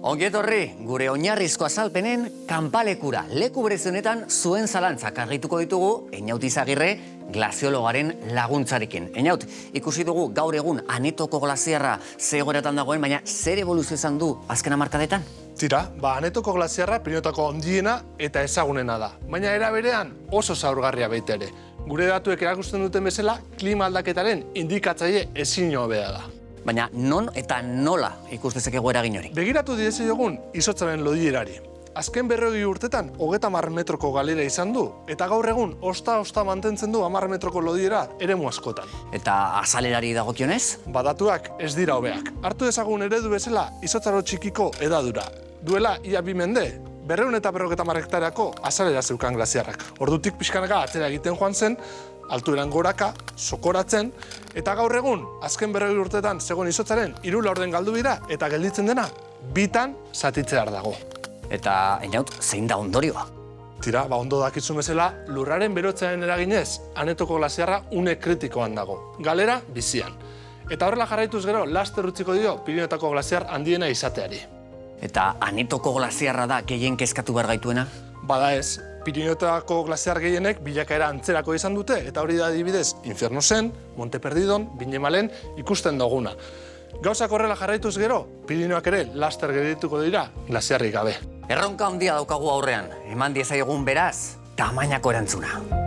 Ongi etorri, gure oinarrizko azalpenen kanpalekura. Leku berezionetan zuen zalantzak argituko ditugu Einaut Izagirre glaziologaren laguntzarekin. Einaut, ikusi dugu gaur egun Anetoko glaziarra ze egoeratan dagoen, baina zer eboluzio izan du azken hamarkadetan? Tira, Anetoko glaziarra Pirinioetako handiena eta ezagunena da. Baina era berean oso zaurgarria baita ere. Gure datuek erakusten duten bezala, klima aldaketaren indikatzaile ezin hobea da. Baina non eta nola ikustezake eragin hori? Begiratu diezaiogun izotzaren lodierari. Azken 40 urtetan 30 metroko galera izan du, eta gaur egun osta mantentzen du 10 metroko lodiera eremu askotan. Eta azalerari dagokionez? Datuak ez dira hobeak. Hartu dezagun eredu bezala izotzaro txikiko edadura. Duela ia 2 mende, 250 hektareako azalera zeukan glaziarrak. Ordutik pixkanaka atzera egiten joan zen, altueran goraka, sokoratzen, eta gaur egun, azken 40 urtetan zegoen izotzaren 3 laurden galdu dira, eta gelditzen dena, 2 zatitzear dago. Eta, Einaut, zein da ondorioa? Tira, ondo dakizun bezala, lurraren berotzearen eraginez, Anetoko glaziarra une kritikoan dago. Galera, bizian. Eta horrela jarraituz gero, laster utziko dio Pirinioetako glaziar handiena izateari. Eta Anetoko glaziarra da gehien kezkatu behar gaituena? Bada ez, Pirinioetako glaziar gehienek bilakaera antzerako izan dute, eta hori da adibidez Infernosen, Monte Perdidon, Viñemalen ikusten duguna. Gauzak horrela jarraituz gero, Pirinioak ere laster geldituko dira glaziarrik gabe. Erronka handia daukagu aurrean, eman diezaiogun beraz, tamainako erantzuna.